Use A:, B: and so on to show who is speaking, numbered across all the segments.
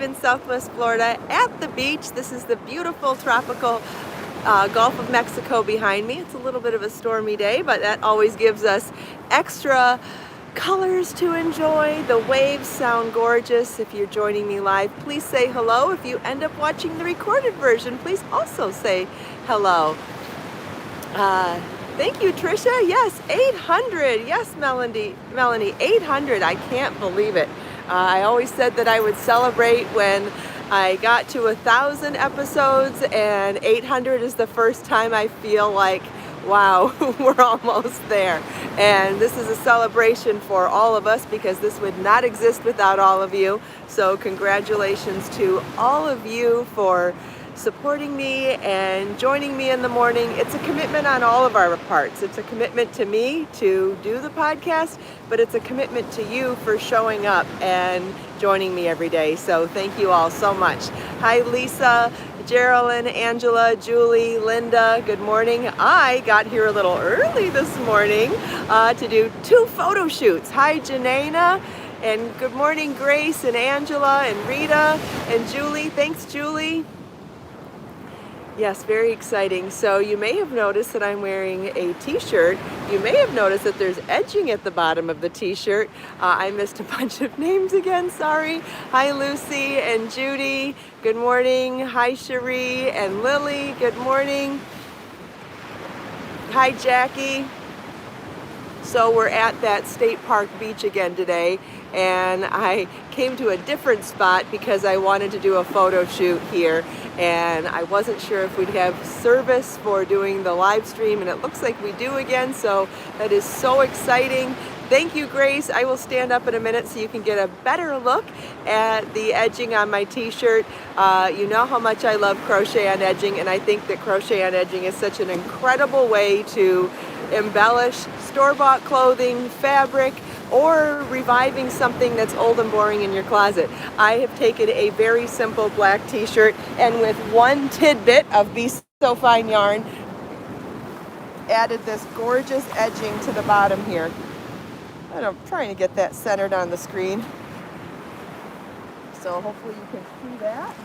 A: in Southwest Florida at the beach. This is the beautiful tropical Gulf of Mexico behind me. It's a little bit of a stormy day, but that always gives us extra colors to enjoy. The waves sound gorgeous. If you're joining me live, please say hello. If you end up watching the recorded version, please also say hello. Thank you, Trisha. Yes, 800. Yes, Melanie, 800. I can't believe it. I always said that I would celebrate when I got to 1,000 episodes, and 800 is the first time I feel like, wow, we're almost there. And this is a celebration for all of us because this would not exist without all of you. So congratulations to all of you for supporting me and joining me in the morning. It's a commitment on all of our parts. It's a commitment to me to do the podcast, but it's a commitment to you for showing up and joining me every day. So thank you all so much. Hi, Lisa, Geraldine, Angela, Julie, Linda, good morning. I got here a little early this morning to do 2 photo shoots. Hi, Janana, and good morning, Grace and Angela and Rita and Julie. Thanks, Julie. Yes, very exciting. So you may have noticed that I'm wearing a t-shirt. You may have noticed that there's edging at the bottom of the t-shirt. I missed a bunch of names again, sorry. Hi, Lucy and Judy. Good morning. Hi, Cherie and Lily. Good morning. Hi, Jackie. So we're at that State Park beach again today, and I came to a different spot because I wanted to do a photo shoot here, and I wasn't sure if we'd have service for doing the live stream, and it looks like we do again, so that is so exciting. Thank you, Grace. I will stand up in a minute so you can get a better look at the edging on my t-shirt. You know how much I love crochet on edging, and I think that crochet on edging is such an incredible way to embellish store-bought clothing, fabric, or reviving something that's old and boring in your closet. I have taken a very simple black t-shirt and with one tidbit of Be So Fine yarn, added this gorgeous edging to the bottom here. I'm trying to get that centered on the screen. So hopefully you can see that.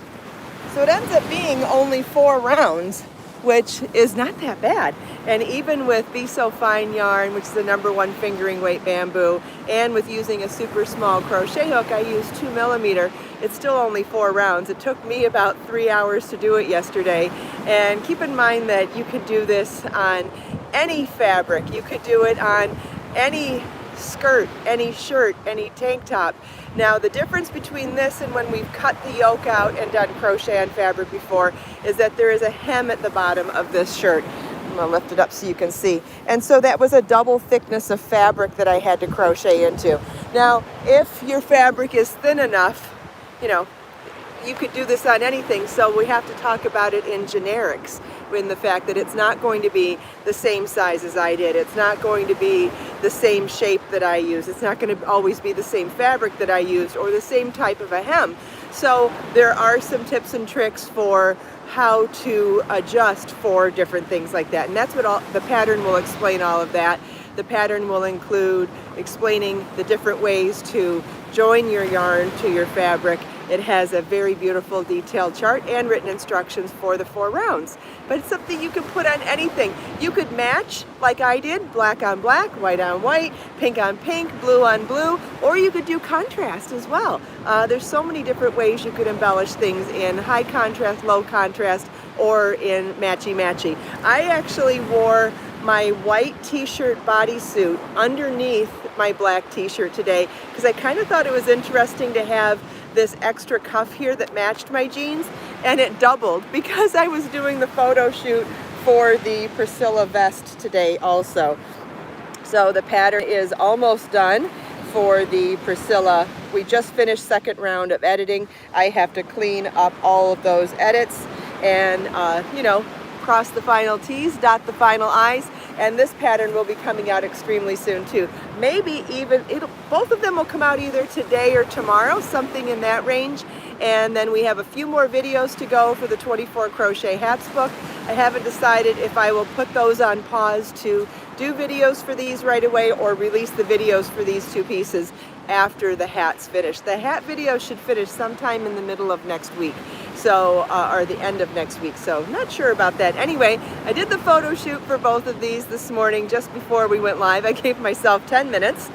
A: So it ends up being only 4 rounds, which is not that bad. And even with Be So Fine yarn, which is the #1 fingering weight bamboo, and with using a super small crochet hook, I use 2 millimeter, it's still only 4 rounds. It took me about 3 hours to do it yesterday. And keep in mind that you could do this on any fabric. You could do it on any skirt, any shirt, any tank top. Now the difference between this and when we've cut the yoke out and done crochet on fabric before is that there is a hem at the bottom of this shirt. I'm gonna lift it up so you can see. And so that was a double thickness of fabric that I had to crochet into. Now, if your fabric is thin enough, you know, you could do this on anything, so we have to talk about it in generics, in the fact that it's not going to be the same size as I did. It's not going to be the same shape that I use. It's not going to always be the same fabric that I used or the same type of a hem. So there are some tips and tricks for how to adjust for different things like that. And that's what the pattern will explain, all of that. The pattern will include explaining the different ways to join your yarn to your fabric. It has a very beautiful detailed chart and written instructions for the 4 rounds. But it's something you can put on anything. You could match, like I did, black on black, white on white, pink on pink, blue on blue, or you could do contrast as well. There's so many different ways you could embellish things in high contrast, low contrast, or in matchy-matchy. I actually wore my white t-shirt bodysuit underneath my black t-shirt today because I kind of thought it was interesting to have this extra cuff here that matched my jeans, and it doubled because I was doing the photo shoot for the Priscilla vest today also. So the pattern is almost done for the Priscilla. We just finished 2nd round of editing. I have to clean up all of those edits and you know, cross the final T's, dot the final I's, and this pattern will be coming out extremely soon too. Maybe even, both of them will come out either today or tomorrow, something in that range. And then we have a few more videos to go for the 24 Crochet Hats book. I haven't decided if I will put those on pause to do videos for these right away or release the videos for these 2 pieces after the hat's finished. The hat video should finish sometime in the middle of next week, so or the end of next week, so not sure about that. Anyway, I did the photo shoot for both of these this morning just before we went live. I gave myself 10 minutes.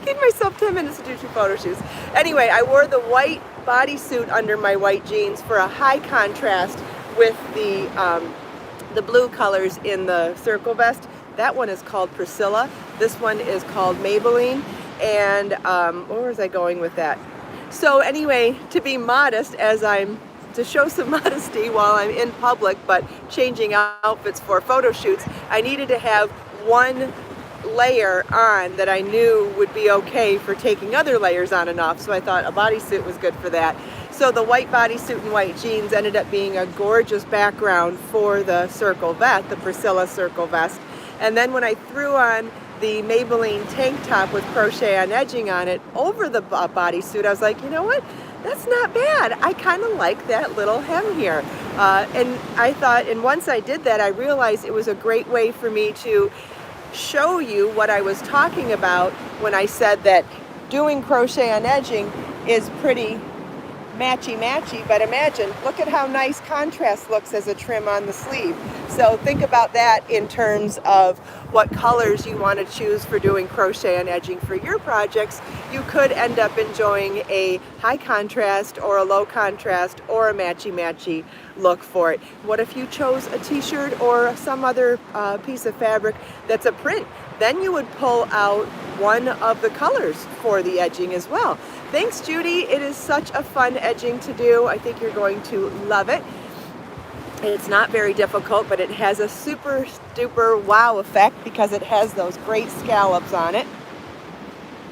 A: Gave myself 10 minutes to do 2 photo shoots. Anyway, I wore the white bodysuit under my white jeans for a high contrast with the blue colors in the circle vest. That one is called Priscilla. This one is called Maybelline. And where was I going with that? So anyway, to be modest, to show some modesty while I'm in public, but changing outfits for photo shoots, I needed to have one layer on that I knew would be okay for taking other layers on and off. So I thought a bodysuit was good for that. So the white bodysuit and white jeans ended up being a gorgeous background for the circle vest, the Priscilla circle vest. And then when I threw on the Maybelline tank top with crochet on edging on it over the bodysuit, I was like, you know what? That's not bad. I kind of like that little hem here. And I thought, and once I did that, I realized it was a great way for me to show you what I was talking about when I said that doing crochet on edging is pretty matchy-matchy, but imagine, look at how nice contrast looks as a trim on the sleeve. So think about that in terms of what colors you want to choose for doing crochet and edging for your projects. You could end up enjoying a high contrast or a low contrast or a matchy-matchy look for it. What if you chose a t-shirt or some other piece of fabric that's a print? Then you would pull out one of the colors for the edging as well. Thanks, Judy. It is such a fun edging to do. I think you're going to love it. It's not very difficult, but it has a super duper wow effect because it has those great scallops on it.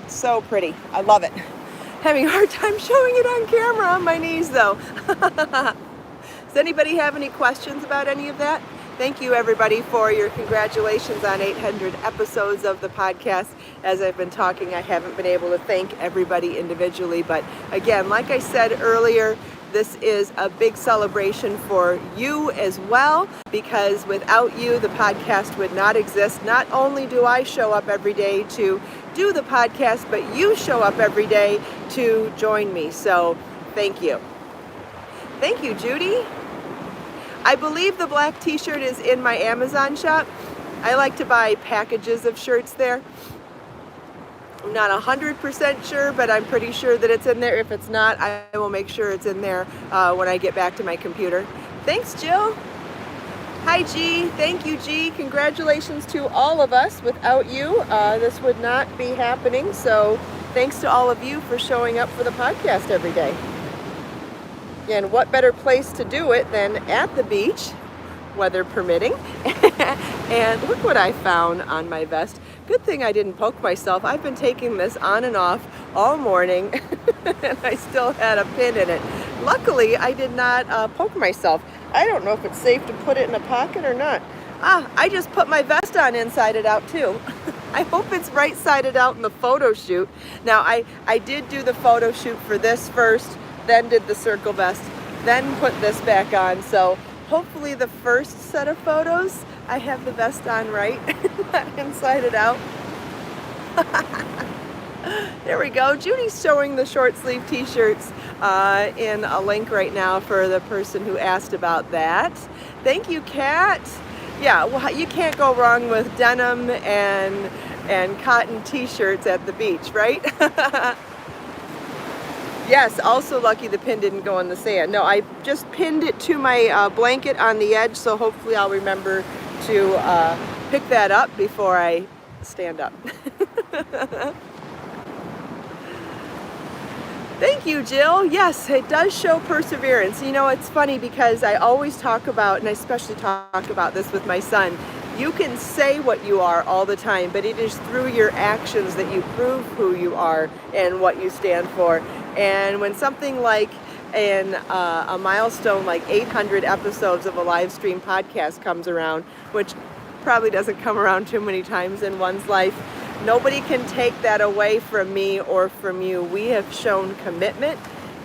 A: So pretty. I love it. Having a hard time showing it on camera on my knees though. Does anybody have any questions about any of that? Thank you, everybody, for your congratulations on 800 episodes of the podcast. As I've been talking, I haven't been able to thank everybody individually. But again, like I said earlier, this is a big celebration for you as well, because without you, the podcast would not exist. Not only do I show up every day to do the podcast, but you show up every day to join me. So thank you. Thank you, Judy. I believe the black t-shirt is in my Amazon shop. I like to buy packages of shirts there. I'm not 100% sure, but I'm pretty sure that it's in there. If it's not, I will make sure it's in there when I get back to my computer. Thanks, Jill. Hi, G. Thank you, G. Congratulations to all of us. Without you, this would not be happening. So thanks to all of you for showing up for the podcast every day. And what better place to do it than at the beach, weather permitting. And look what I found on my vest. Good thing I didn't poke myself. I've been taking this on and off all morning and I still had a pin in it. Luckily, I did not poke myself. I don't know if it's safe to put it in a pocket or not. I just put my vest on inside-it out too. I hope it's right-sided out in the photo shoot. Now, I did do the photo shoot for this first, then did the circle vest, then put this back on. So hopefully the first set of photos, I have the vest on right, not inside it out. There we go. Judy's showing the short sleeve t-shirts in a link right now for the person who asked about that. Thank you, Kat. Yeah, well, you can't go wrong with denim and cotton t-shirts at the beach, right? Yes, also lucky the pin didn't go in the sand. No, I just pinned it to my blanket on the edge, so hopefully I'll remember to pick that up before I stand up. Thank you, Jill. Yes, it does show perseverance. You know, it's funny because I always talk about, and I especially talk about this with my son, you can say what you are all the time, but it is through your actions that you prove who you are and what you stand for. And when something like a milestone like 800 episodes of a live stream podcast comes around, which probably doesn't come around too many times in one's life, nobody can take that away from me or from you. We have shown commitment.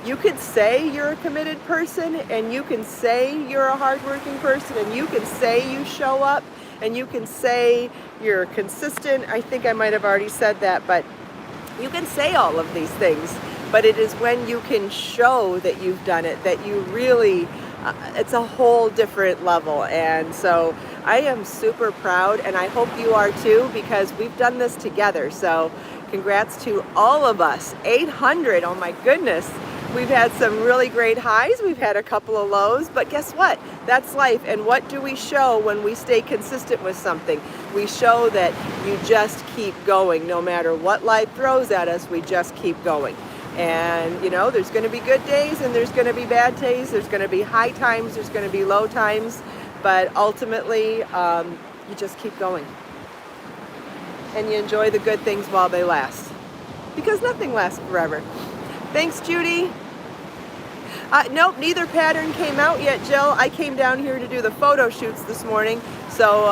A: You could say you're a committed person, and you can say you're a hardworking person, and you can say you show up, and you can say you're consistent. I think I might have already said that, but You can say all of these things, but it is when you can show that you've done it that you really, it's a whole different level. And so I am super proud, and I hope you are too, because we've done this together. So congrats to all of us. 800, oh my goodness. We've had some really great highs, we've had a couple of lows, but guess what? That's life. And what do we show when we stay consistent with something? We show that you just keep going. No matter what life throws at us, we just keep going. And you know, there's going to be good days and there's going to be bad days. There's going to be high times, there's going to be low times, but ultimately you just keep going. And you enjoy the good things while they last, because nothing lasts forever. Thanks, Judy. Nope, neither pattern came out yet, Jill. I came down here to do the photo shoots this morning, so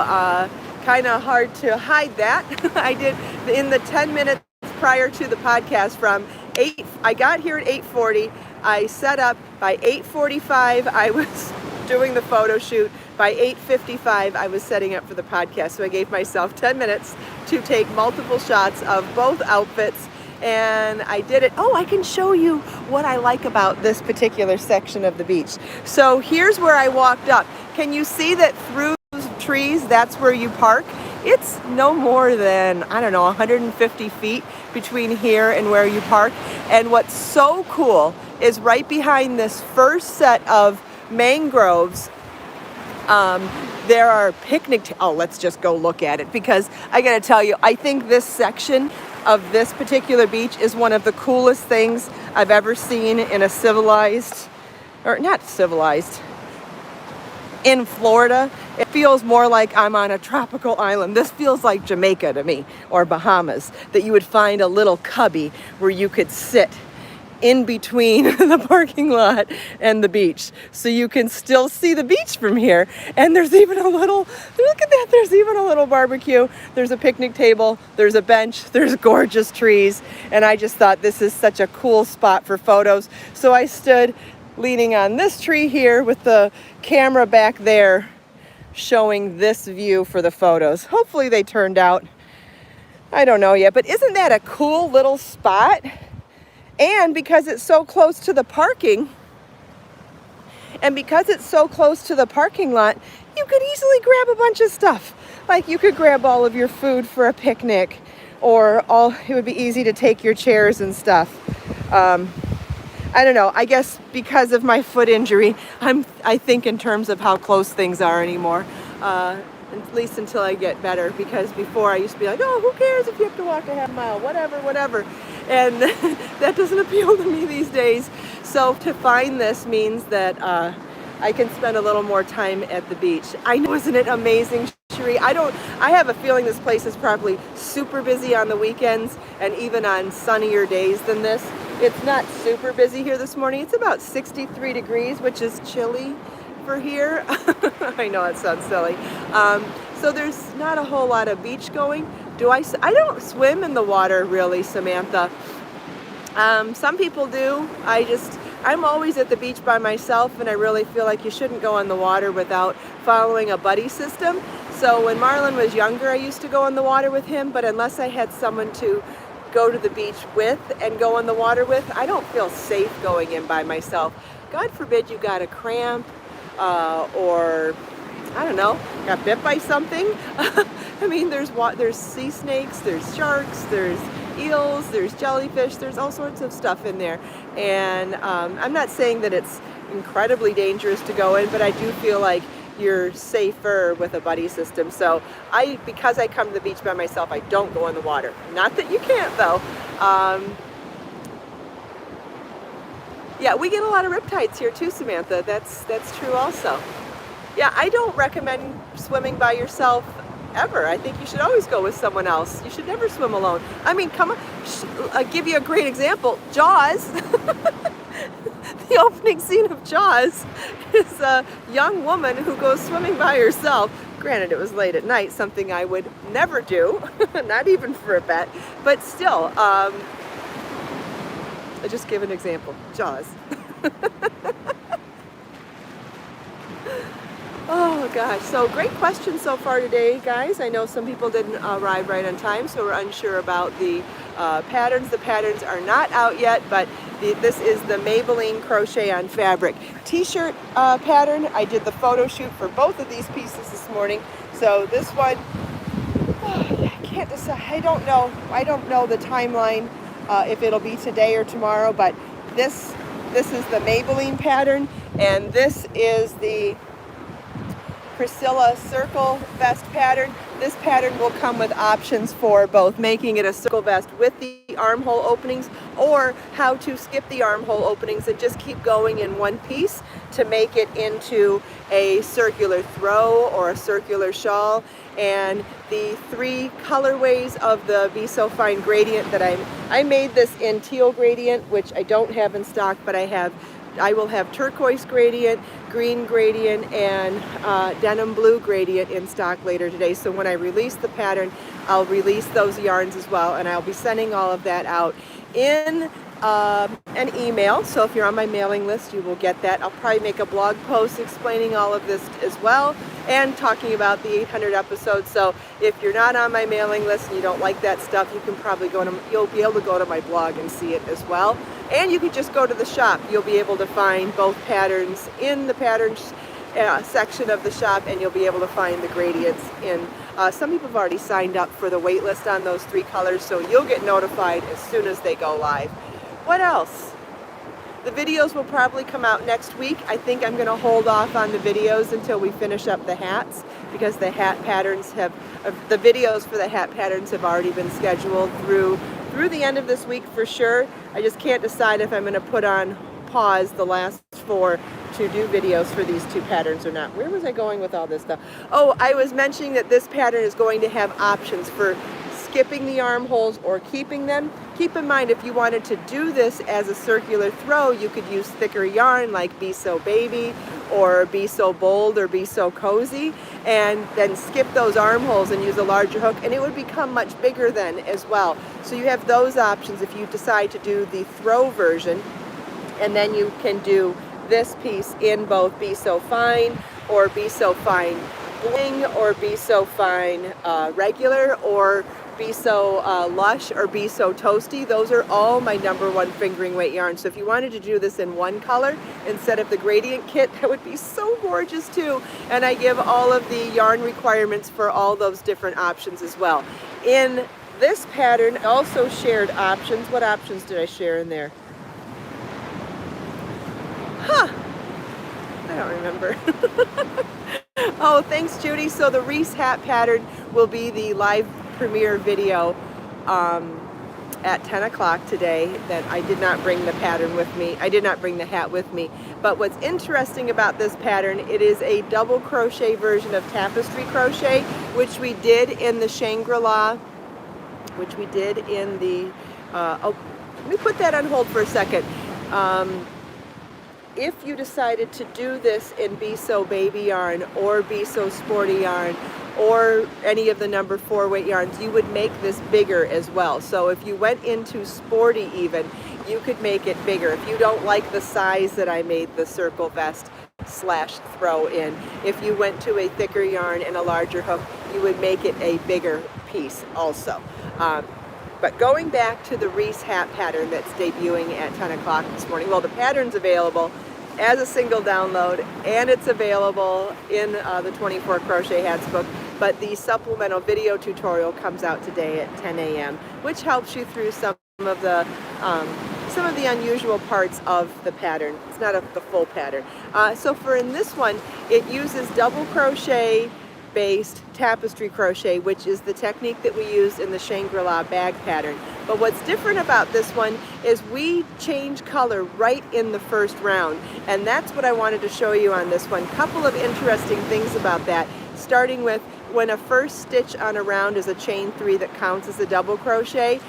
A: kind of hard to hide that. I did in the 10 minutes prior to the podcast from 8, I got here at 8:40. I set up by 8:45. I was doing the photo shoot. By 8:55, I was setting up for the podcast. So I gave myself 10 minutes to take multiple shots of both outfits. And I did it. Oh, I can show you what I like about this particular section of the beach. So here's where I walked up. Can you see that through those trees, that's where you park? It's no more than, I don't know, 150 feet between here and where you park. And what's so cool is right behind this first set of mangroves, there are picnic, oh, let's just go look at it, because I gotta tell you, I think this section of this particular beach is one of the coolest things I've ever seen in a civilized, or not civilized, in Florida. It feels more like I'm on a tropical island. This feels like Jamaica to me, or Bahamas, that you would find a little cubby where you could sit in between the parking lot and the beach, so you can still see the beach from here. And there's even a little, look at that, there's even a little barbecue, there's a picnic table, there's a bench, there's gorgeous trees, and I just thought this is such a cool spot for photos. So I stood leaning on this tree here with the camera back there showing this view for the photos. Hopefully they turned out. I don't know yet, but isn't that a cool little spot? And because it's so close to the parking, and because it's so close to the parking lot, you could easily grab a bunch of stuff. Like you could grab all of your food for a picnic, or it would be easy to take your chairs and stuff. I don't know, I guess because of my foot injury, I think in terms of how close things are anymore. At least until I get better, because before I used to be like, oh, who cares if you have to walk a half mile, whatever. And that doesn't appeal to me these days. So to find this means that I can spend a little more time at the beach. I know, isn't it amazing, Cherie? I have a feeling this place is probably super busy on the weekends and even on sunnier days than this. It's not super busy here this morning. It's about 63 degrees, which is chilly for here. I know it sounds silly. So there's not a whole lot of beach going. I don't swim in the water really, Samantha. Some people do. I'm always at the beach by myself, and I really feel like you shouldn't go on the water without following a buddy system. So when Marlon was younger, I used to go in the water with him, but unless I had someone to go to the beach with and go in the water with, I don't feel safe going in by myself. God forbid you got a cramp, or I don't know, got bit by something. I mean, there's sea snakes, there's sharks, there's eels, there's jellyfish, there's all sorts of stuff in there. And I'm not saying that it's incredibly dangerous to go in, but I do feel like you're safer with a buddy system. So because I come to the beach by myself, I don't go in the water. Not that you can't though. Yeah, we get a lot of riptides here too, Samantha. That's true also. Yeah, I don't recommend swimming by yourself ever. I think you should always go with someone else. You should never swim alone. I mean, come on, I'll give you a great example. Jaws. The opening scene of Jaws is a young woman who goes swimming by herself. Granted, it was late at night, something I would never do, not even for a bet, but still, I just give an example. Jaws. Oh gosh, so great questions so far today, guys. I know some people didn't arrive right on time, so we're unsure about the patterns. The patterns are not out yet, but this is the Maybelline Crochet on Fabric t-shirt pattern. I did the photo shoot for both of these pieces this morning. So this one, I can't decide. I don't know the timeline if it'll be today or tomorrow, but this is the Maybelline pattern, and this is the Priscilla circle vest pattern. This pattern will come with options for both making it a circle vest with the armhole openings, or how to skip the armhole openings and just keep going in one piece to make it into a circular throw or a circular shawl. And the 3 colorways of the Be So Fine gradient that I made this in teal gradient, which I don't have in stock, but I will have turquoise gradient, green gradient, and denim blue gradient in stock later today. So when I release the pattern, I'll release those yarns as well, and I'll be sending all of that out in an email. So if you're on my mailing list, you will get that. I'll probably make a blog post explaining all of this as well, and talking about the 800 episodes. So if you're not on my mailing list and you don't like that stuff, you can probably you'll be able to go to my blog and see it as well. And you can just go to the shop. You'll be able to find both patterns in the patterns section of the shop, and you'll be able to find the gradients in. Some people have already signed up for the wait list on those 3 colors, so you'll get notified as soon as they go live. What else? The videos will probably come out next week. I think I'm going to hold off on the videos until we finish up the hats, because the hat patterns the videos for the hat patterns have already been scheduled through the end of this week for sure. I just can't decide if I'm going to put on pause the last 4 to do videos for these 2 patterns or not. Where was I going with all this stuff? Oh, I was mentioning that this pattern is going to have options for skipping the armholes or keeping them. Keep in mind, if you wanted to do this as a circular throw, you could use thicker yarn like Be So Baby or Be So Bold or Be So Cozy, and then skip those armholes and use a larger hook, and it would become much bigger then as well. So you have those options if you decide to do the throw version, and then you can do this piece in both Be So Fine or Be So Fine Bling or Be So Fine regular, or Be So Lush or Be So Toasty. Those are all my #1 fingering weight yarns. So if you wanted to do this in one color instead of the gradient kit, that would be so gorgeous too. And I give all of the yarn requirements for all those different options as well. In this pattern, I also shared options. What options did I share in there? I don't remember. Oh, thanks, Judy. So the Reese hat pattern will be the live premiere video at 10 o'clock today. That I did not bring the pattern with me. I did not bring the hat with me. But what's interesting about this pattern, it is a double crochet version of tapestry crochet, which we did in the Shangri-La, which we did in the, oh, let me put that on hold for a second. If you decided to do this in Be So Baby yarn or Be So Sporty yarn or any of the #4 weight yarns, you would make this bigger as well. So if you went into sporty even, you could make it bigger. If you don't like the size that I made the circle vest / throw in, if you went to a thicker yarn and a larger hook, you would make it a bigger piece also. But going back to the Reese hat pattern that's debuting at 10 o'clock this morning, well, the pattern's available as a single download, and it's available in the 24 Crochet Hats book, but the supplemental video tutorial comes out today at 10 a.m., which helps you through some of the unusual parts of the pattern. It's not the full pattern. So for in this one, it uses double crochet based tapestry crochet, which is the technique that we used in the Shangri-La bag pattern. But what's different about this one is we change color right in the first round, and that's what I wanted to show you on this one. Couple of interesting things about that, starting with when a first stitch on a round is a chain 3 that counts as a double crochet.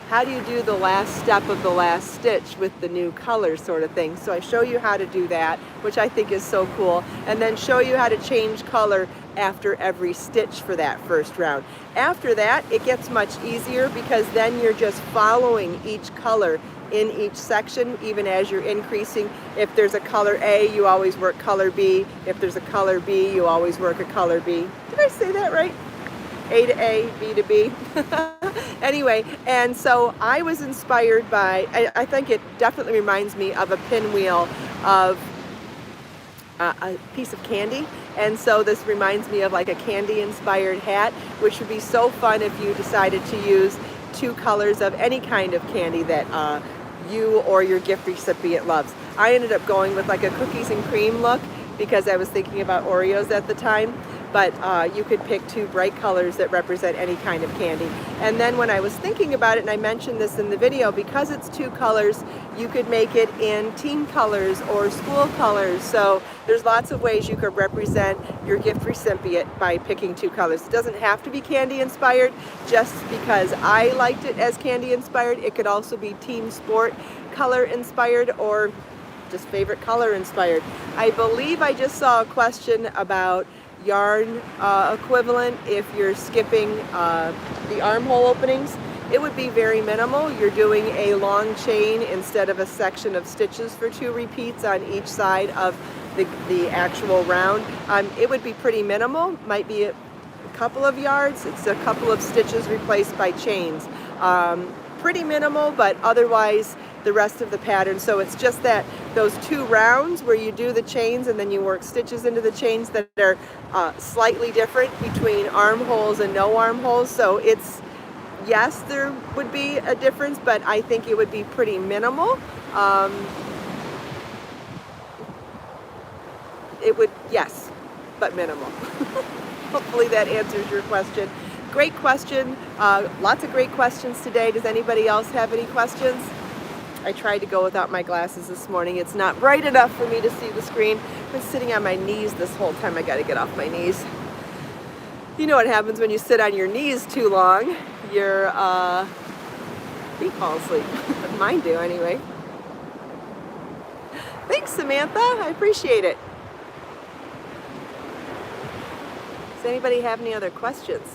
A: How do you do the last step of the last stitch with the new color sort of thing? So I show you how to do that, which I think is so cool, and then show you how to change color after every stitch for that first round. After that, it gets much easier because then you're just following each color in each section, even as you're increasing. If there's a color A, you always work color B. If there's a color B, you always work a color B. Did I say that right? A to A, B to B. Anyway, and so I was inspired by, I think it definitely reminds me of a pinwheel of a piece of candy. And so this reminds me of like a candy inspired hat, which would be so fun if you decided to use 2 colors of any kind of candy that you or your gift recipient loves. I ended up going with like a cookies and cream look because I was thinking about Oreos at the time, but you could pick 2 bright colors that represent any kind of candy. And then when I was thinking about it, and I mentioned this in the video, because it's 2 colors, you could make it in team colors or school colors. So there's lots of ways you could represent your gift recipient by picking 2 colors. It doesn't have to be candy inspired. Just because I liked it as candy inspired, it could also be team sport color inspired or just favorite color inspired. I believe I just saw a question about yarn equivalent if you're skipping the armhole openings. It would be very minimal. You're doing a long chain instead of a section of stitches for 2 repeats on each side of the actual round. It would be pretty minimal, might be a couple of yards. It's a couple of stitches replaced by chains. Pretty minimal, but otherwise the rest of the pattern. So it's just that those 2 rounds where you do the chains and then you work stitches into the chains that are slightly different between armholes and no armholes. So it's, yes, there would be a difference, but I think it would be pretty minimal. It would, yes, but minimal. Hopefully that answers your question. Great question. Lots of great questions today. Does anybody else have any questions? I tried to go without my glasses this morning. It's not bright enough for me to see the screen. I've been sitting on my knees this whole time. I got to get off my knees. You know what happens when you sit on your knees too long? Your feet fall asleep. Mine do anyway. Thanks, Samantha. I appreciate it. Does anybody have any other questions?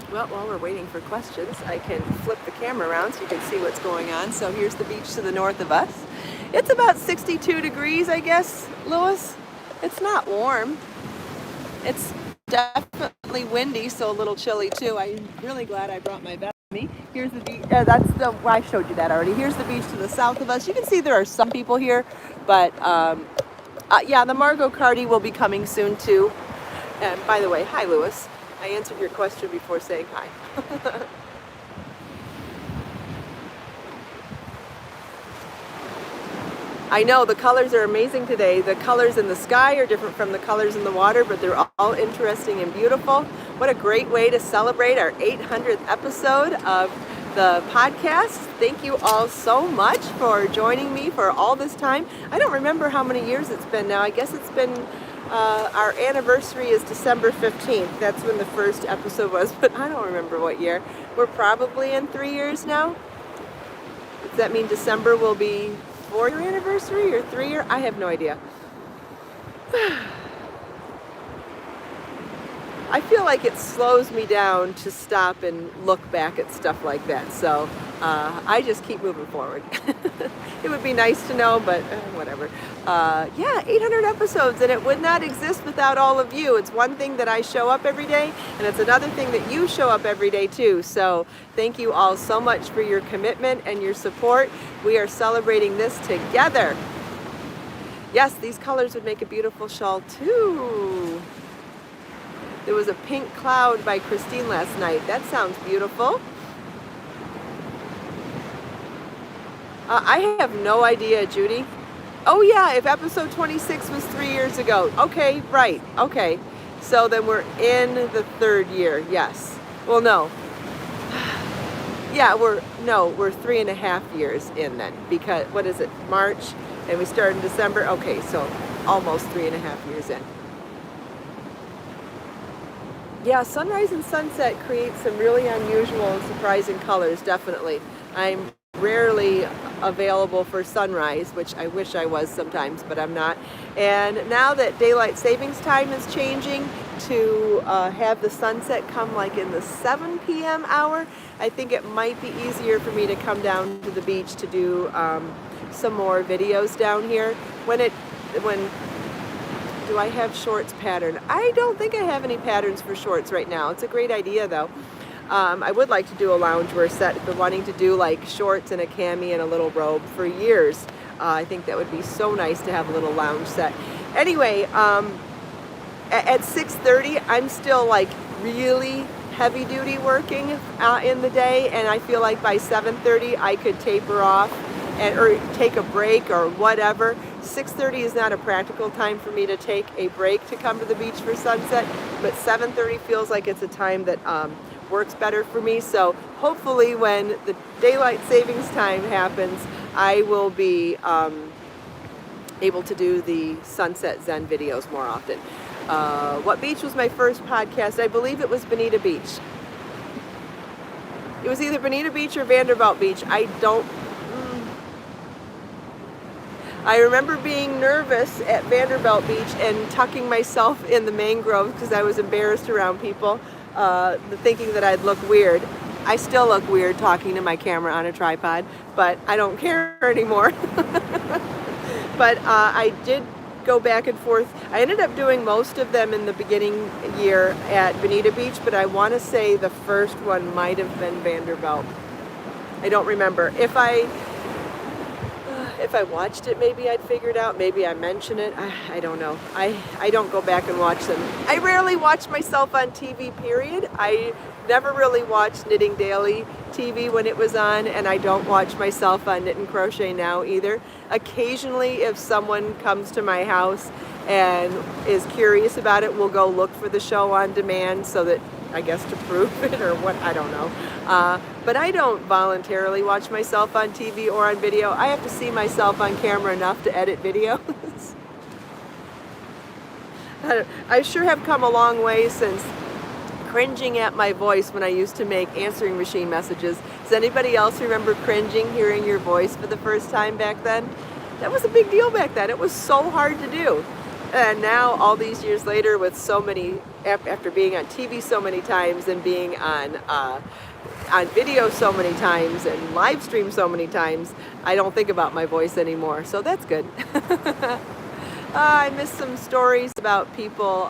A: Well, while we're waiting for questions, I can flip the camera around so you can see what's going on. So here's the beach to the north of us. It's about 62 degrees, I guess, Lewis. It's not warm. It's definitely windy, so a little chilly too. I'm really glad I brought my vest with me. Here's the beach. I showed you that already. Here's the beach to the south of us. You can see there are some people here, but yeah, the Margot Carty will be coming soon too. And by the way, hi, Lewis. I answered your question before saying hi. I know the colors are amazing today. The colors in the sky are different from the colors in the water, but they're all interesting and beautiful. What a great way to celebrate our 800th episode of the podcast. Thank you all so much for joining me for all this time. I don't remember how many years it's been now. I guess it's been our anniversary is December 15th. That's when the first episode was, but I don't remember what year. We're probably in 3 years now. Does that mean December will be 4-year anniversary or 3-year? I have no idea. I feel like it slows me down to stop and look back at stuff like that. So I just keep moving forward. It would be nice to know, but whatever. Yeah, 800 episodes, and it would not exist without all of you. It's one thing that I show up every day, and it's another thing that you show up every day too. So thank you all so much for your commitment and your support. We are celebrating this together. Yes, these colors would make a beautiful shawl too. There was a pink cloud by Christine last night. That sounds beautiful. I have no idea, Judy. Oh yeah, if episode 26 was 3 years ago. Okay, right, okay. So then we're in the 3rd year, yes. Well, no. Yeah, we're 3.5 years in then, because, what is it, March, and we started in December? Okay, so almost 3.5 years in. Yeah, sunrise and sunset create some really unusual and surprising colors, definitely. I'm rarely available for sunrise, which I wish I was sometimes, but I'm not. And now that daylight savings time is changing, to have the sunset come like in the 7 p.m. hour. I think it might be easier for me to come down to the beach to do some more videos down here. When do I have shorts pattern? I don't think I have any patterns for shorts right now. It's a great idea though. I would like to do a loungewear set. I've been wanting to do like shorts and a cami and a little robe for years. I think that would be so nice to have a little lounge set. Anyway, at 6:30, I'm still like really heavy duty working in the day, and I feel like by 7:30 I could taper off or take a break or whatever. 6:30 is not a practical time for me to take a break to come to the beach for sunset, but 7:30 feels like it's a time that works better for me. So hopefully when the daylight savings time happens, I will be able to do the Sunset Zen videos more often. What beach was my first podcast? I believe it was Bonita Beach. It was either Bonita Beach or Vanderbilt Beach. I remember being nervous at Vanderbilt Beach and tucking myself in the mangroves because I was embarrassed around people, thinking that I'd look weird. I still look weird talking to my camera on a tripod, but I don't care anymore. But I did go back and forth. I ended up doing most of them in the beginning year at Bonita Beach, but I want to say the first one might have been Vanderbilt. I don't remember. If I watched it, maybe I'd figure it out. Maybe I mention it. I don't know. I don't go back and watch them. I rarely watch myself on TV, period. I never really watched Knitting Daily TV when it was on, and I don't watch myself on Knit and Crochet now either. Occasionally, if someone comes to my house and is curious about it, we'll go look for the show on demand so that, I guess, to prove it or what, I don't know. But I don't voluntarily watch myself on TV or on video. I have to see myself on camera enough to edit videos. I sure have come a long way since cringing at my voice when I used to make answering machine messages. Does anybody else remember cringing hearing your voice for the first time back then? That was a big deal back then. It was so hard to do. And now, all these years later, with so many, after being on TV so many times and being on video so many times and live stream so many times, I don't think about my voice anymore. So that's good. I missed some stories about people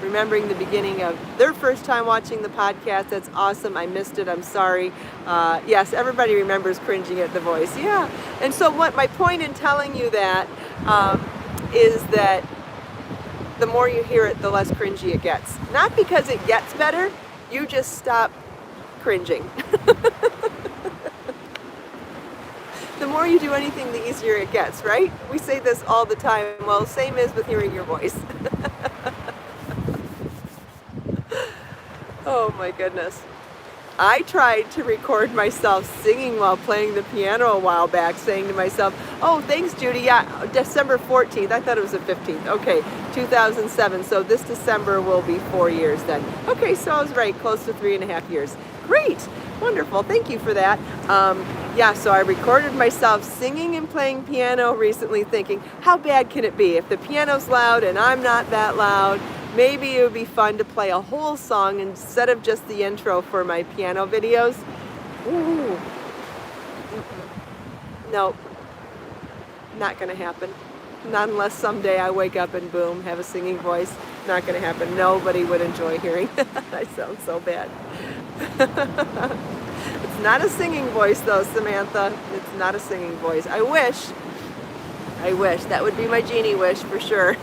A: remembering the beginning of their first time watching the podcast. That's awesome. I missed it. I'm sorry. Yes, everybody remembers cringing at the voice. Yeah. And so what my point in telling you that is that the more you hear it, the less cringy it gets. Not because it gets better, you just stop cringing. The more you do anything, the easier it gets, right? We say this all the time. Well, same is with hearing your voice. Oh my goodness. I tried to record myself singing while playing the piano a while back, saying to myself, oh, thanks, Judy. Yeah, December 14th. I thought it was the 15th. Okay, 2007. So this December will be 4 years then. Okay, so I was right, close to 3.5 years. Great. Wonderful. Thank you for that. Yeah, so I recorded myself singing and playing piano recently, thinking, how bad can it be? If the piano's loud and I'm not that loud, maybe it would be fun to play a whole song instead of just the intro for my piano videos. Ooh. Nope. Not going to happen. Not unless someday I wake up and boom, have a singing voice. Not going to happen. Nobody would enjoy hearing that. I sound so bad. It's not a singing voice though, Samantha. It's not a singing voice. I wish. That would be my genie wish for sure.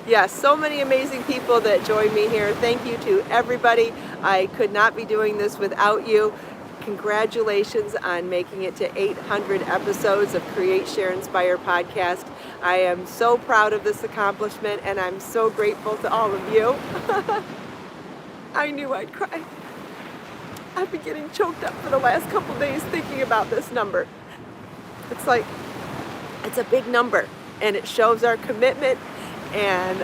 A: Yeah, so many amazing people that join me here. Thank you to everybody. I could not be doing this without you. Congratulations on making it to 800 episodes of Create, Share, Inspire podcast. I am so proud of this accomplishment, and I'm so grateful to all of you. I knew I'd cry. I've been getting choked up for the last couple days thinking about this number. It's like, it's a big number, and it shows our commitment, and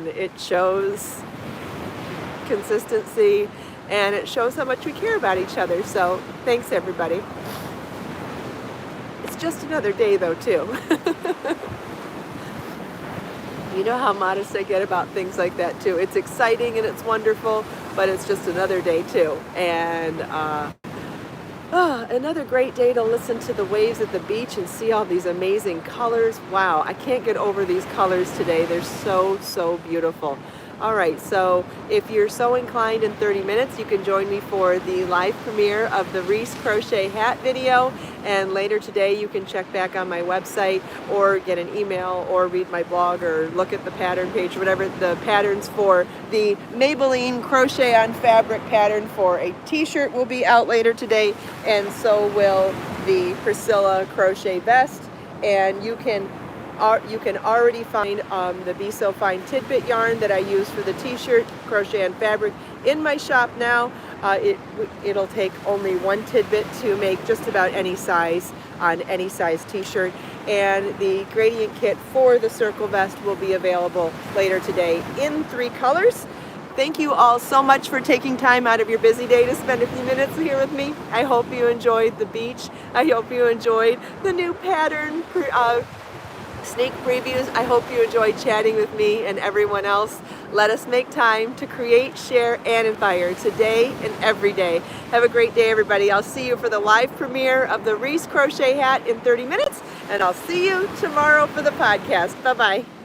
A: it shows consistency, and it shows how much we care about each other. So thanks, everybody. It's just another day though too. You know how modest I get about things like that too. It's exciting and it's wonderful, but it's just another day too. And another great day to listen to the waves at the beach and see all these amazing colors. Wow, I can't get over these colors today. They're so beautiful. All right, so if you're so inclined in 30 minutes, you can join me for the live premiere of the Reese Crochet Hat video. And later today, you can check back on my website or get an email or read my blog or look at the pattern page, whatever the patterns for the Maybelline Crochet on Fabric pattern for a t-shirt will be out later today. And so will the Priscilla Crochet Vest. And you can already find the Be So Fine tidbit yarn that I use for the t-shirt, Crochet on Fabric, in my shop now. It'll take only one tidbit to make just about any size on any size t-shirt. And the gradient kit for the circle vest will be available later today in 3 colors. Thank you all so much for taking time out of your busy day to spend a few minutes here with me. I hope you enjoyed the beach. I hope you enjoyed the new pattern sneak previews. I hope you enjoyed chatting with me and everyone else. Let us make time to create, share, and inspire today and every day. Have a great day, everybody. I'll see you for the live premiere of the Reese Crochet Hat in 30 minutes, and I'll see you tomorrow for the podcast. Bye-bye.